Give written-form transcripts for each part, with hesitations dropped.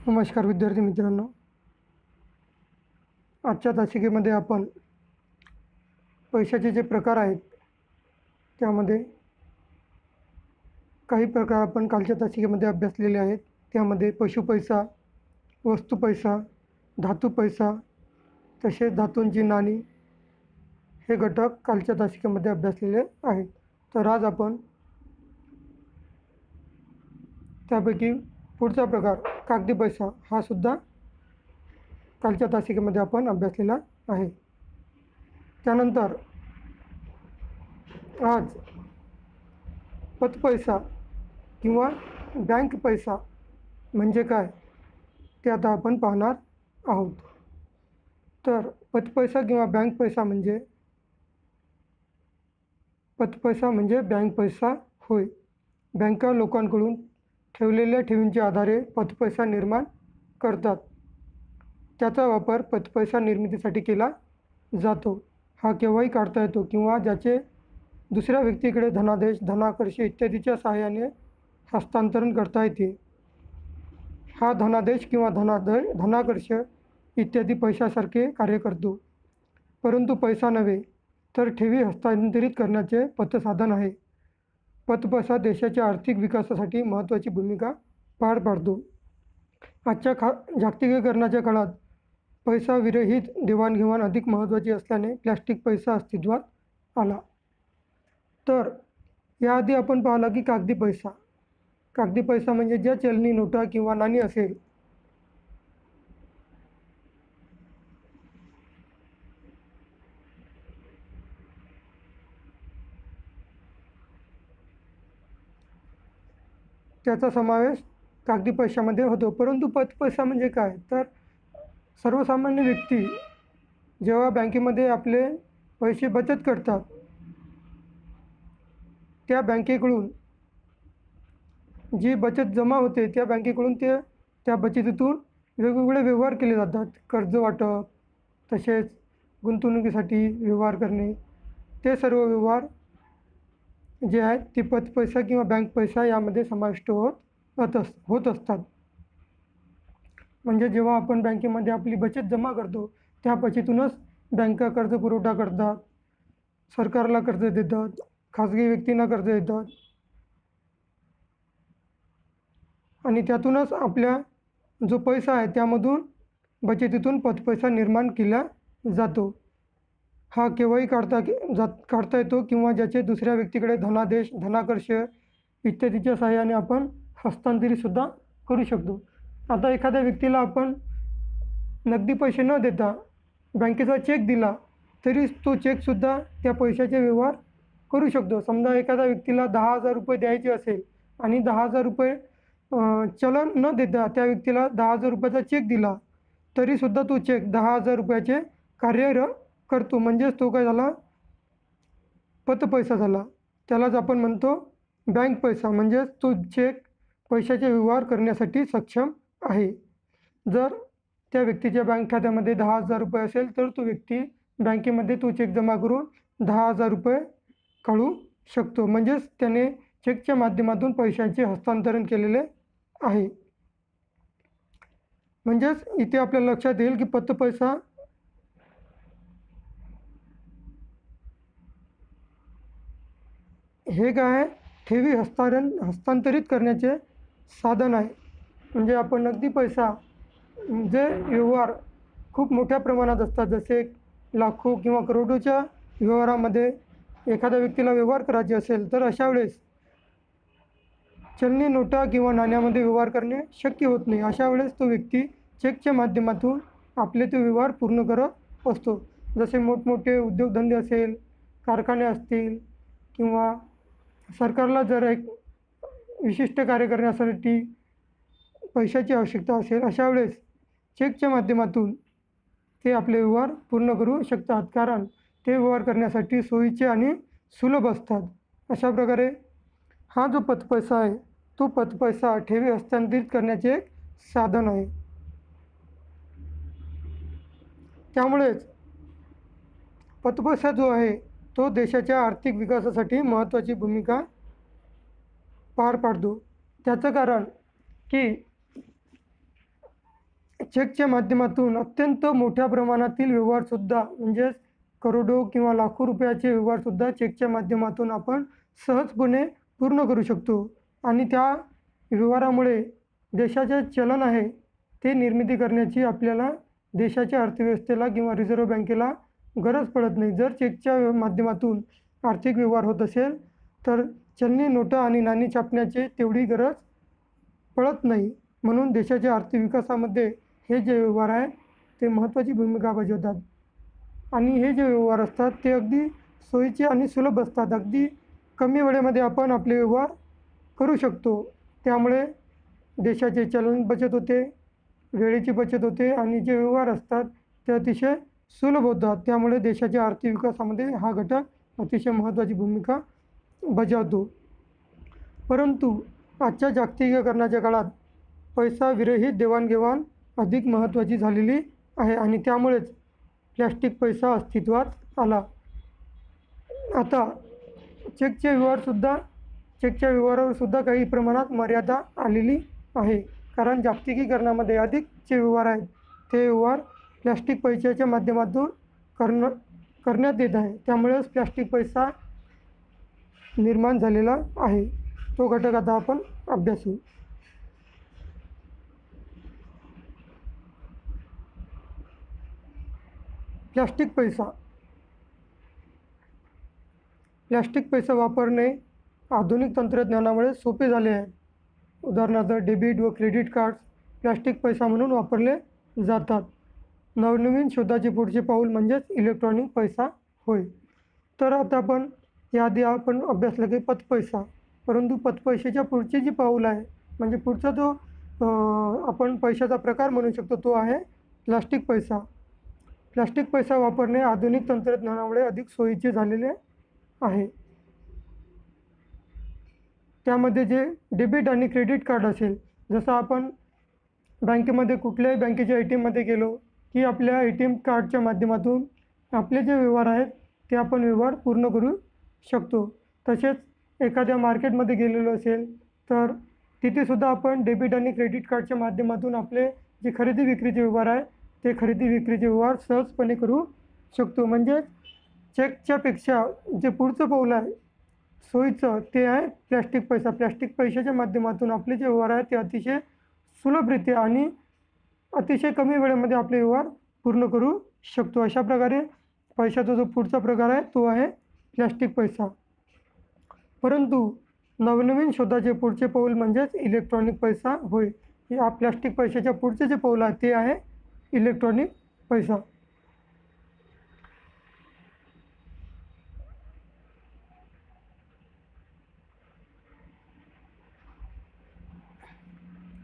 नमस्कार विद्यार्थी मित्रांनो, आजच्या तासिकेमध्ये आपण पैशाचे जे प्रकार आहेत त्यामध्ये काही प्रकार आपण कालच्या तासिकेमध्ये अभ्यासलेले आहेत। त्यामध्ये पशु पैसा, वस्तू पैसा, धातू पैसा तसेच धातूंची नाणी हे घटक कालच्या तासिकेमध्ये अभ्यासलेले आहेत। तर आज आपण त्यापैकी पुढचा प्रकार कागदी पैसा हा सुद्धा कालच्या तासिकेमध्ये आपण अभ्यासलेला आहे। त्यानंतर आज पतपैसा किंवा बँक पैसा म्हणजे काय ते आता आपण पाहणार आहोत। तर पतपैसा किंवा बँक पैसा म्हणजे बँक पैसा होय। बँका लोकांकडून ठेवलेल्या ठेवींच्या आधारे पतपैसा निर्माण करतात। त्याचा वापर पतपैसा निर्मितीसाठी केला जातो। हा केव्हाही काढता येतो किंवा ज्याचे दुसऱ्या व्यक्तीकडे धनादेश, धनाकर्ष इत्यादीच्या सहाय्याने हस्तांतरण करता येते। हा धनादेश किंवा धनाकर्ष इत्यादी पैशासारखे कार्य करतो, परंतु पैसा नव्हे तर ठेवी हस्तांतरित करण्याचे पतसाधन आहे। पतपैसा देशाच्या आर्थिक विकासासाठी महत्त्वाची भूमिका पार पाडतो। आजच्या जागतिकीकरणाच्या काळात पैसा विरहित देवाणघेवाण अधिक महत्त्वाची असल्याने प्लॅस्टिक पैसा अस्तित्वात आला। तर याआधी आपण पाहिला की कागदी पैसा म्हणजे ज्या चलनी नोटा किंवा नाणी असेल त्याचा समावेश कागदी पैशामध्ये होतो। परंतु पतपैसा म्हणजे काय तर सर्वसामान्य व्यक्ती जेव्हा बँकेमध्ये आपले पैसे बचत करतात त्या बँकेकडून जी बचत जमा होते त्या बँकेकडून त्या बचतीतून वेगवेगळे व्यवहार केले जातात। कर्ज वाटप तसेच गुंतवणुकीसाठी व्यवहार करणे, ते सर्व व्यवहार जे आहेत ते पतपैसा किंवा बँक पैसा यामध्ये समाविष्ट होत असतात। म्हणजे जेव्हा आपण बँकेमध्ये आपली बचत जमा करतो त्या बचतीतूनच बँका कर्ज पुरवठा करतात, सरकारला कर्ज देतात, खाजगी व्यक्तींना कर्ज देतात आणि त्यातूनच आपल्या जो पैसा आहे त्यामधून बचतीतून पतपैसा निर्माण केला जातो। हा केव्हाही काढता येतो किंवा ज्याचे दुसऱ्या व्यक्तीकडे धनादेश, धनाकर्ष इत्यादीच्या सहाय्याने आपण हस्तांतरितसुद्धा करू शकतो। आता एखाद्या व्यक्तीला आपण नगदी पैसे न देता बँकेचा चेक दिला तरी तो चेकसुद्धा त्या पैशाचे व्यवहार करू शकतो। समजा एखाद्या व्यक्तीला 10,000 रुपये द्यायचे असेल आणि 10,000 रुपये चलन न देता त्या व्यक्तीला 10,000 रुपयाचा चेक दिला तरीसुद्धा तो चेक 10,000 रुपयाचे कार्य करतो। म्हणजेच तो काय झाला, पतपैसा झाला। त्यालाच आपण म्हणतो बँक पैसा। म्हणजेच तो चेक पैशाचे व्यवहार करण्यासाठी सक्षम आहे। जर त्या व्यक्तीच्या बँक खात्यामध्ये 10,000 रुपये असेल तर तो व्यक्ती बँकेमध्ये तो चेक जमा करून 10,000 रुपये काढू शकतो। म्हणजेच त्याने चेकच्या माध्यमातून पैशांचे हस्तांतरण केलेले आहे। म्हणजेच इथे आपल्या लक्षात येईल की पतपैसा हे काय, ठेवी हस्तांतरित करण्याचे साधन आहे। म्हणजे आपण नगदी पैसा जे व्यवहार खूप मोठ्या प्रमाणात असतात, जसे लाखो किंवा करोडोच्या व्यवहारामध्ये एखाद्या व्यक्तीला व्यवहार करायचे असेल तर अशा वेळेस चलनी नोटा किंवा नाण्यामध्ये व्यवहार करणे शक्य होत नाही। अशा वेळेस तो व्यक्ती चेकच्या माध्यमातून आपले ते व्यवहार पूर्ण करत असतो। जसे मोठमोठे उद्योगधंदे असेल, कारखाने असतील किंवा सरकारला जर एक विशिष्ट कार्य करण्यासाठी पैशाची आवश्यकता असेल अशा वेळेस चेकच्या माध्यमातून ते आपले व्यवहार पूर्ण करू शकतात, कारण ते व्यवहार करण्यासाठी सोयीचे आणि सुलभ असतात। अशा प्रकारे हा जो पतपैसा आहे तो पतपैसा ठेवी हस्तांतरित करण्याचे एक साधन आहे। त्यामुळेच पतपैसा जो आहे तो देशाच्या आर्थिक विकासासाठी महत्त्वाची भूमिका पार पाडतो। त्याचं कारण की चेकच्या माध्यमातून अत्यंत मोठ्या प्रमाणातील व्यवहारसुद्धा म्हणजेच करोडो किंवा लाखो रुपयाचे व्यवहारसुद्धा चेकच्या माध्यमातून आपण सहजपणे पूर्ण करू शकतो आणि त्या व्यवहारामुळे देशाचे चलन आहे ते निर्मिती करण्याची आपल्याला देशाच्या अर्थव्यवस्थेला किंवा रिझर्व्ह बँकेला गरज पडत नाही. जर चेकच्या माध्यमातून आर्थिक व्यवहार होत असेल तर चलनी नोटा आणि नाणी छापण्याची तेवढी गरज पडत नाही. म्हणून देशाच्या आर्थिक विकासामध्ये हे जे व्यवहार आहे ते महत्त्वाची भूमिका बजावतात आणि हे जे व्यवहार असतात ते अगदी सोयीचे आणि सुलभ असतात. अगदी कमी वेळेमध्ये आपण आपले व्यवहार करू शकतो. त्यामुळे देशाचे चलन बचत होते, वेळेची बचत होते आणि जे व्यवहार असतात ते अतिशय सुलभ होतात. त्यामुळे देशाच्या आर्थिक विकासामध्ये हा घटक अतिशय महत्त्वाची भूमिका बजावतो. परंतु आजच्या जागतिकीकरणाच्या काळात पैसा विरहित देवाणघेवाण अधिक महत्त्वाची झालेली आहे आणि त्यामुळेच प्लॅस्टिक पैसा अस्तित्वात आला. आता चेकच्या व्यवहारावरसुद्धा काही प्रमाणात मर्यादा आलेली आहे. कारण जागतिकीकरणामध्ये अधिकचे व्यवहार आहेत ते व्यवहार प्लॅस्टिक पैशाच्या माध्यमातून करण्यात येत आहे. त्यामुळेच प्लॅस्टिक पैसा निर्माण झालेला आहे. तो घटक आता आपण अभ्यासू. प्लॅस्टिक पैसा वापरणे आधुनिक तंत्रज्ञानामुळे सोपे झाले आहे. उदाहरणार्थ डेबिट व क्रेडिट कार्ड्स प्लॅस्टिक पैसा म्हणून वापरले जातात. नवनवीन शोधाचे पुढचे पाऊल म्हणजेच इलेक्ट्रॉनिक पैसा होय. तर आता आपण याआधी आपण अभ्यासलं की पतपैसा. परंतु पतपैशाच्या पुढचे जे पाऊल आहे म्हणजे पुढचा जो आपण पैशाचा प्रकार म्हणू शकतो तो आहे प्लॅस्टिक पैसा. प्लॅस्टिक पैसा वापरणे आधुनिक तंत्रज्ञानामुळे अधिक सोयीचे झालेले आहे. त्यामध्ये जे डेबिट आणि क्रेडिट कार्ड असेल, जसं आपण बँकेमध्ये कुठल्याही बँकेच्या ATMमध्ये गेलो की आपल्या ATM कार्डच्या माध्यमातून आपले जे व्यवहार आहेत ते आपण व्यवहार पूर्ण करू शकतो. तसेच एखाद्या मार्केटमध्ये गेलेलो असेल तर तिथेसुद्धा आपण डेबिट आणि क्रेडिट कार्डच्या माध्यमातून आपले जे खरेदी विक्रीचे व्यवहार आहे ते खरेदी विक्रीचे व्यवहार सहजपणे करू शकतो. म्हणजे चेकच्या पेक्षा जे पुढचं पाऊल आहे सोयीचं ते आहे प्लॅस्टिक पैसा. प्लॅस्टिक पैशाच्या माध्यमातून आपले जे व्यवहार आहेत ते अतिशय सुलभरित्या आणि अतिशय कमी वेळेमध्ये आपले व्यवहार पूर्ण करू शकतो. अशा प्रकारे पैशाचा जो पुढचा प्रकार आहे तो आहे प्लॅस्टिक पैसा. परंतु नवनवीन शोधाचे पुढचे पाऊल म्हणजेच इलेक्ट्रॉनिक पैसा होय. या प्लॅस्टिक पैशाच्या पुढचे जे पाऊल आहे ते आहे इलेक्ट्रॉनिक पैसा.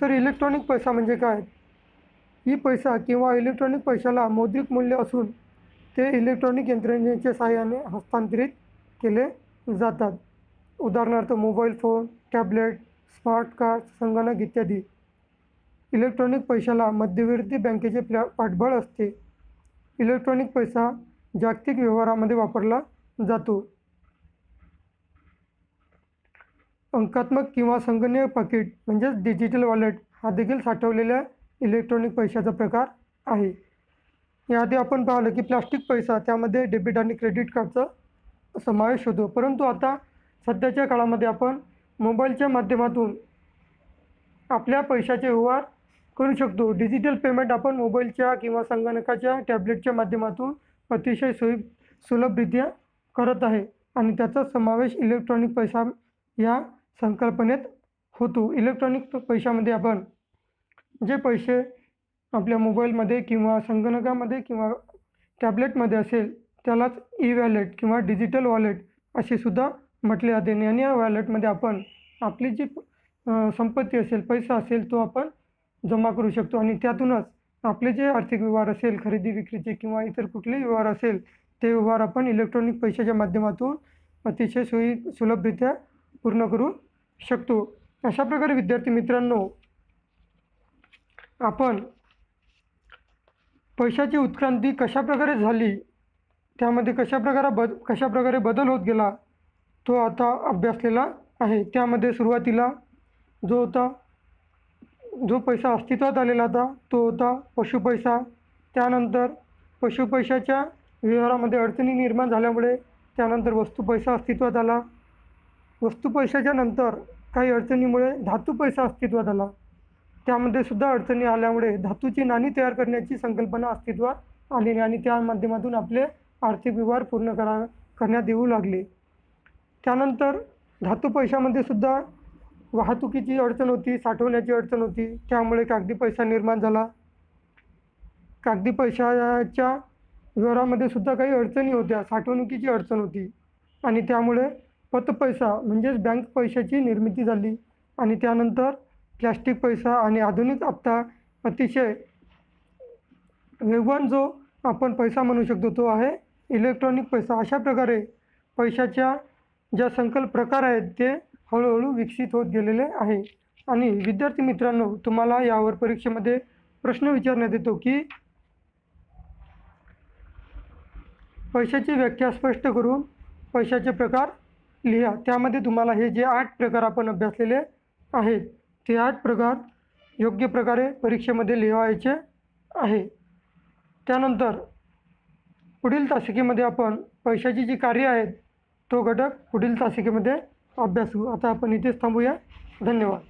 तर इलेक्ट्रॉनिक पैसा म्हणजे काय? ही पैसा किंवा इलेक्ट्रॉनिक पैशाला मौद्रिक मूल्य असून ते इलेक्ट्रॉनिक यंत्रणेच्या सहाय्याने हस्तांतरित केले जातात. उदाहरणार्थ mobile phone, tablet, smart card, संगणक इत्यादी. इलेक्ट्रॉनिक पैशाला मध्यवर्ती बँकेचे पाठबळ असते. इलेक्ट्रॉनिक पैसा जागतिक व्यवहारामध्ये वापरला जातो. अंकात्मक किंवा संगणकीय पाकिट म्हणजेच डिजिटल वॉलेट हा देखील साठवलेल्या इलेक्ट्रॉनिक पैशाचा प्रकार आहे. याआधी आपण पाहिलं की प्लॅस्टिक पैसा त्यामध्ये डेबिट आणि क्रेडिट कार्डचा समावेश होतो. परंतु आता सध्याच्या काळामध्ये आपण मोबाईलच्या माध्यमातून आपल्या पैशाचे व्यवहार करू शकतो. डिजिटल पेमेंट आपण मोबाईलच्या किंवा संगणकाच्या टॅबलेटच्या माध्यमातून अतिशय सुलभरित्या करत आहे आणि त्याचा समावेश इलेक्ट्रॉनिक पैसा या संकल्पनेत होतो. इलेक्ट्रॉनिक पैशामध्ये आपण जे पैसे आपल्या मोबाईलमध्ये किंवा संगणकामध्ये किंवा टॅबलेटमध्ये असेल त्यालाच ई-वॉलेट किंवा डिजिटल वॉलेट असे सुद्धा म्हटले जाते. आणि या वॉलेटमध्ये आपण आपली जी संपत्ती असेल, पैसा असेल तो आपण जमा करू शकतो आणि त्यातूनच आपले जे आर्थिक व्यवहार असेल, खरेदी विक्रीचे किंवा इतर कुठलेही व्यवहार असेल ते व्यवहार आपण इलेक्ट्रॉनिक पैशाच्या माध्यमातून अतिशय सुलभरित्या पूर्ण करू शकतो. अशा प्रकारे विद्यार्थी मित्रांनो, आपण पैशाची उत्क्रांती कशाप्रकारे झाली, त्यामध्ये कशाप्रकारे बदल होत गेला तो आता अभ्यासलेला आहे. त्यामध्ये सुरुवातीला जो होता जो पैसा अस्तित्वात आलेला होता तो होता पशुपैसा. त्यानंतर पशुपैशाच्या व्यवहारामध्ये अडचणी निर्माण झाल्यामुळे त्यानंतर वस्तुपैसा अस्तित्वात आला. वस्तुपैशाच्या नंतर काही अडचणीमुळे धातुपैसा अस्तित्वात आला. त्यामध्ये सुद्धा अडचणी आल्यामुळे धातूची नाणी तयार करण्याची संकल्पना अस्तित्वात आली आणि त्या माध्यमातून आपले आर्थिक व्यवहार पूर्ण करण्यात येऊ लागले. त्यानंतर धातुपैशामध्ये सुद्धा वाहतुकीची अडचण होती, साठवण्याची अडचण होती. त्यामुळे कागदी पैसा निर्माण झाला. कागदी पैशाच्या व्यवहारामध्ये सुद्धा काही अडचणी होत्या, साठवणुकीची अडचण होती आणि त्यामुळे पतपैसा म्हणजेच बँक पैशाची निर्मिती झाली. आणि त्यानंतर प्लॅस्टिक पैसा आणि आधुनिक आता अतिशय वेगवान जो आपण पैसा म्हणू शकतो तो आहे इलेक्ट्रॉनिक पैसा. अशा प्रकारे पैशाच्या ज्या संकल्प प्रकार आहेत ते हळूहळू विकसित होत गेलेले आहे. आणि विद्यार्थी मित्रांनो, तुम्हाला यावर परीक्षेमध्ये प्रश्न विचारण्यात येतो की पैशाची व्याख्या स्पष्ट करून पैशाचे प्रकार लिहा. त्यामध्ये तुम्हाला हे जे 8 प्रकार आपण अभ्यासलेले आहेत ते 8 प्रकार योग्य प्रकारे परीक्षेमध्ये लिहायचे आहे. त्यानंतर पुढील तासिकेमध्ये आपण पैशाची जी कार्य आहेत तो घटक पुढील तासिकेमध्ये अभ्यासू. आता आपण इथेच थांबूया. धन्यवाद.